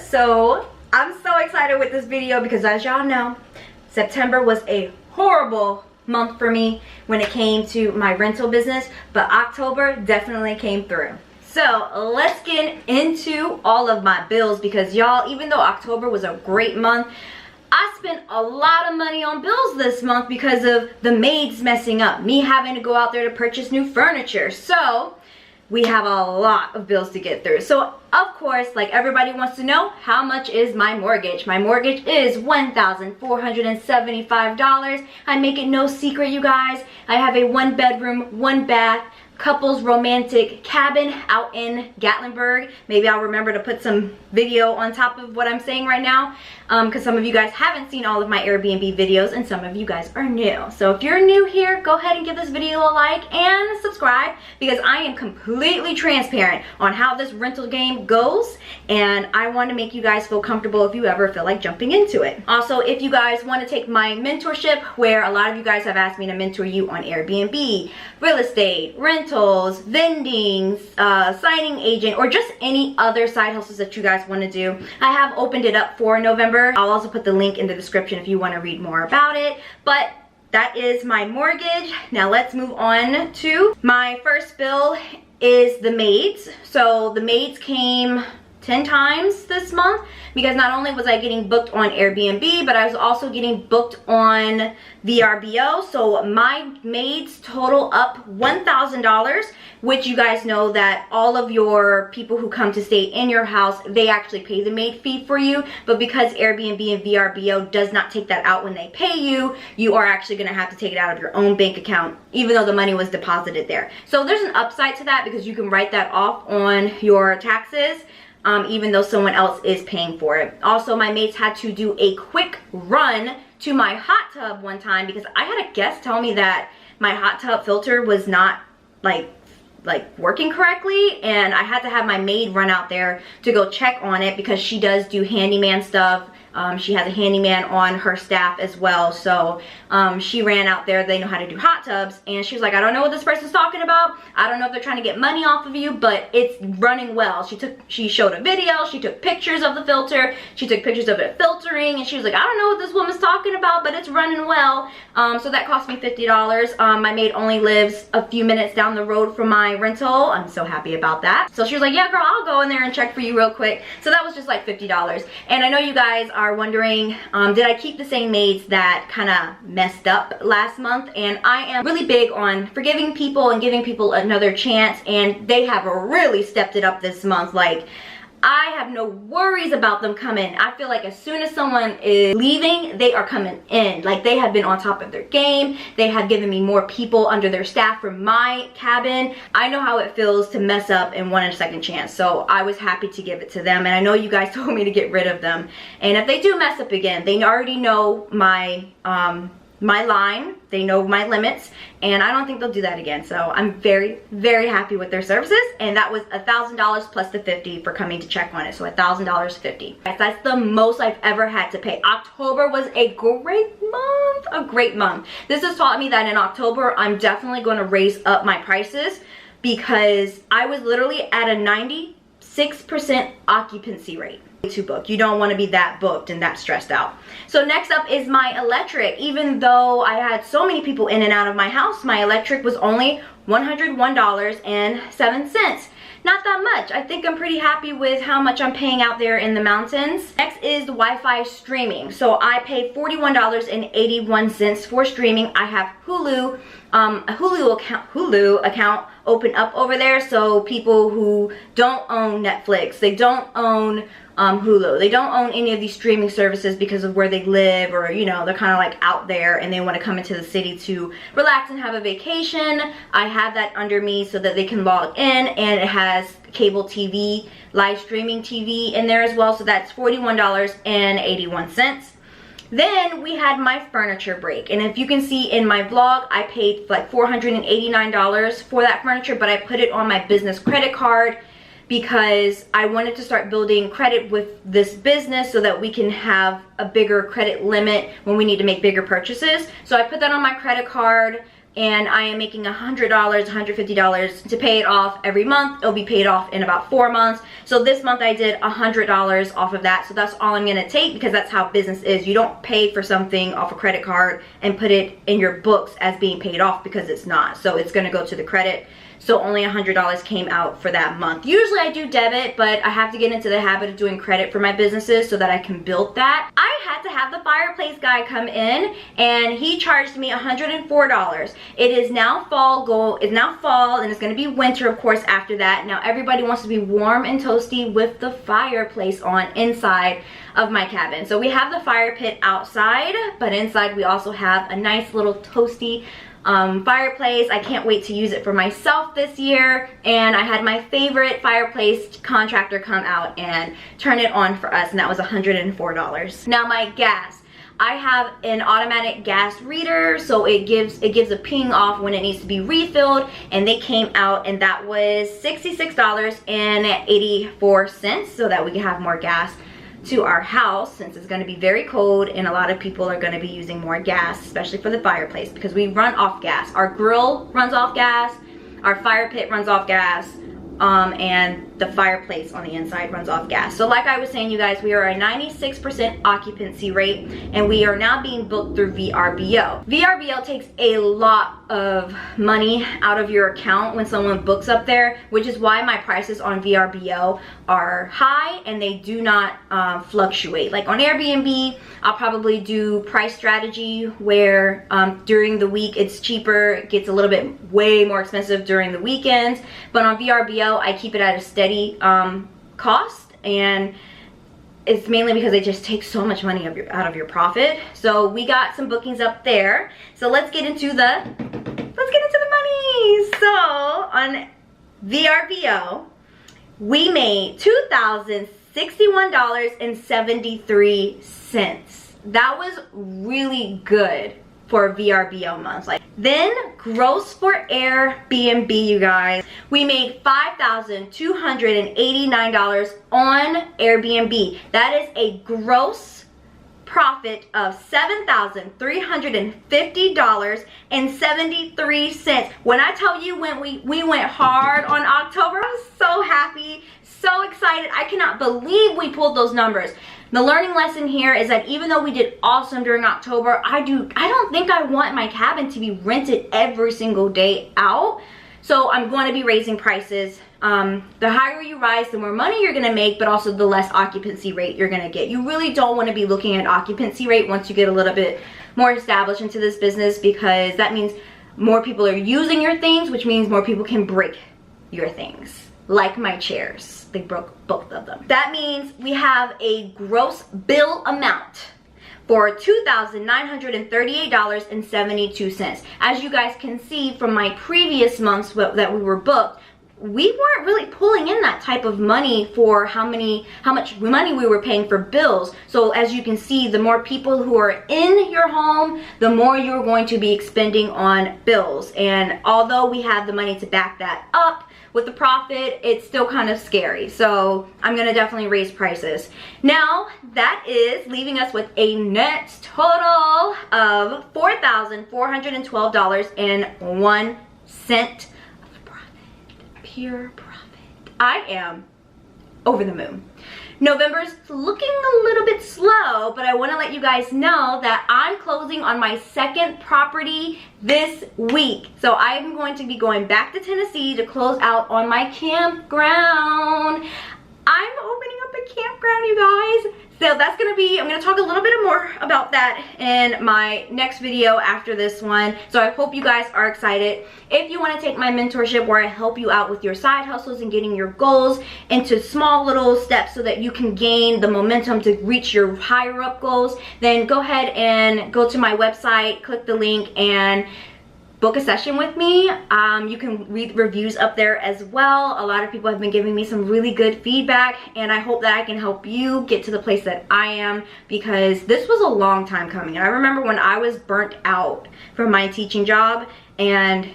So I'm so excited with this video because, as y'all know, September was a horrible month for me when it came to my rental business, but October definitely came through. So let's get into all of my bills because, y'all, even though October was a great month, I spent a lot of money on bills this month because of the maids messing up, me having to go out there to purchase new furniture. So we have a lot of bills to get through. So of course, like everybody wants to know, how much is my mortgage? My mortgage is $1,475. I make it no secret, you guys. I have a 1-bedroom, 1-bath, couples romantic cabin out in Gatlinburg. Maybe I'll remember to put some video on top of what I'm saying right now, because some of you guys haven't seen all of my Airbnb videos and some of you guys are new. So if you're new here, go ahead and give this video a like and subscribe, because I am completely transparent on how this rental game goes, and I want to make you guys feel comfortable if you ever feel like jumping into it. Also, if you guys want to take my mentorship, where a lot of you guys have asked me to mentor you on Airbnb, real estate, rentals, vending, signing agent, or just any other side hustles that you guys want to do, I have opened it up for November. I'll also put the link in the description if you want to read more about it. But that is my mortgage. Now let's move on to my first bill is the maids. So the maids came 10 times this month, because not only was I getting booked on Airbnb, but I was also getting booked on VRBO. So my maids total up $1,000, which you guys know that all of your people who come to stay in your house, they actually pay the maid fee for you. But because Airbnb and VRBO does not take that out when they pay you, you are actually gonna have to take it out of your own bank account, even though the money was deposited there. So there's an upside to that, because you can write that off on your taxes, even though someone else is paying for it. Also, my mates had to do a quick run to my hot tub one time because I had a guest tell me that my hot tub filter was not like working correctly, and I had to have my maid run out there to go check on it because she does do handyman stuff. She has a handyman on her staff as well, so she ran out there. They know how to do hot tubs, and she was like, I don't know what this person's talking about. I don't know if they're trying to get money off of you, but it's running well. She showed a video, she took pictures of the filter, she took pictures of it filtering, and she was like, I don't know what this woman's talking about, but it's running well. So that cost me $50. My maid only lives a few minutes down the road from my rental. I'm so happy about that. So she was like, yeah girl, I'll go in there and check for you real quick. So that was just like $50. And I know you guys are wondering, did I keep the same maids that kind of messed up last month? And I am really big on forgiving people and giving people another chance, and they have really stepped it up this month. Like, I have no worries about them coming. I feel like as soon as someone is leaving, they are coming in. Like, they have been on top of their game. They have given me more people under their staff for my cabin. I know how it feels to mess up and want a second chance. So I was happy to give it to them. And I know you guys told me to get rid of them. And if they do mess up again, they already know my line, they know my limits, and I don't think they'll do that again. So I'm very, very happy with their services, and that was $1,000 plus the $50 for coming to check on it. So $1,000, $50. That's the most I've ever had to pay. October was a great month, This has taught me that in October, I'm definitely going to raise up my prices, because I was literally at a 96% occupancy rate to book. You don't want to be that booked and that stressed out. So next up is my electric. Even though I had so many people in and out of my house, my electric was only $101.07. Not that much. I think I'm pretty happy with how much I'm paying out there in the mountains. Next is the Wi-Fi streaming. So I pay $41.81 for streaming. I have Hulu, a Hulu account open up over there, so people who don't own Netflix, they don't own Hulu, they don't own any of these streaming services because of where they live, or you know, they're kind of like out there and they want to come into the city to relax and have a vacation. I have that under me so that they can log in, and it has cable TV, live streaming TV in there as well. So that's $41.81. Then we had my furniture break, and if you can see in my vlog, I paid like $489 for that furniture, but I put it on my business credit card because I wanted to start building credit with this business so that we can have a bigger credit limit when we need to make bigger purchases. So I put that on my credit card. and I am making $100, $150 to pay it off every month. It'll be paid off in about 4 months. So this month I did $100 off of that. So that's all I'm gonna take, because that's how business is. You don't pay for something off a credit card and put it in your books as being paid off, because it's not. So it's gonna go to the credit. So only $100 came out for that month. Usually I do debit, but I have to get into the habit of doing credit for my businesses so that I can build that. I had to have the fireplace guy come in, and he charged me $104. It is now fall, and it's gonna be winter, of course, after that. Now everybody wants to be warm and toasty with the fireplace on inside of my cabin. So we have the fire pit outside, but inside we also have a nice little toasty fireplace. I can't wait to use it for myself this year, and I had my favorite fireplace contractor come out and turn it on for us, and that was $104. Now my gas, I have an automatic gas reader, so it gives a ping off when it needs to be refilled, and they came out, and that was $66.84, so that we can have more gas to our house, since it's going to be very cold and a lot of people are going to be using more gas, especially for the fireplace, because we run off gas. Our grill runs off gas, our fire pit runs off gas, and the fireplace on the inside runs off gas. So like I was saying, you guys, we are a 96% occupancy rate, and we are now being booked through VRBO. VRBO takes a lot of money out of your account when someone books up there, which is why my prices on VRBO are high and they do not fluctuate. Like on Airbnb, I'll probably do price strategy where during the week it's cheaper, it gets a little bit way more expensive during the weekends, but on VRBO I keep it at a steady cost, and it's mainly because they just take so much money out of your profit. So we got some bookings up there. So let's get into the money. So on VRBO, we made $2,061.73. That was really good for VRBO months. Then gross for Airbnb, you guys, we made $5,289 on Airbnb. That is a gross profit of $7,350.73. When I tell you we went hard on October, I was so happy, so excited. I cannot believe we pulled those numbers. The learning lesson here is that even though we did awesome during October, I don't think I want my cabin to be rented every single day out. So I'm going to be raising prices. The higher you rise, the more money you're going to make, but also the less occupancy rate you're going to get. You really don't want to be looking at occupancy rate once you get a little bit more established into this business, because that means more people are using your things, which means more people can break your things. Like my chairs. They broke both of them. That means we have a gross bill amount for $2,938.72. As you guys can see from my previous months that we were booked, we weren't really pulling in that type of money for how much money we were paying for bills. So as you can see, the more people who are in your home, the more you're going to be expending on bills. And although we have the money to back that up with the profit, it's still kind of scary. So I'm gonna definitely raise prices. Now that is leaving us with a net total of $4,412.01 of profit, pure profit. I am over the moon. November's looking a little bit slow, but I want to let you guys know that I'm closing on my second property this week. So I'm going to be going back to Tennessee to close out on my campground. I'm opening up a campground, you guys. So that's gonna be, I'm gonna talk a little bit more about that in my next video after this one. So I hope you guys are excited. If you wanna take my mentorship where I help you out with your side hustles and getting your goals into small little steps so that you can gain the momentum to reach your higher up goals, then go ahead and go to my website, click the link, and book a session with me. You can read reviews up there as well. A lot of people have been giving me some really good feedback, and I hope that I can help you get to the place that I am, because this was a long time coming. And I remember when I was burnt out from my teaching job, and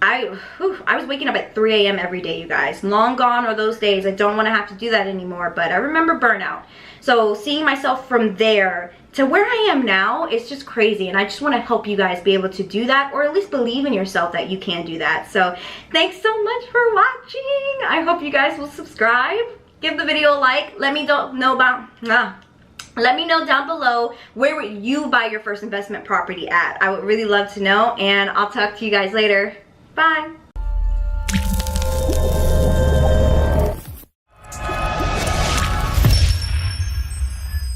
I was waking up at 3 a.m. every day, you guys. Long gone are those days. I don't want to have to do that anymore, but I remember burnout. So seeing myself from there to where I am now, it's just crazy, and I just want to help you guys be able to do that, or at least believe in yourself that you can do that. So thanks so much for watching. I hope you guys will subscribe, give the video a like. Let me know down below, where would you buy your first investment property at? I would really love to know, and I'll talk to you guys later. Bye.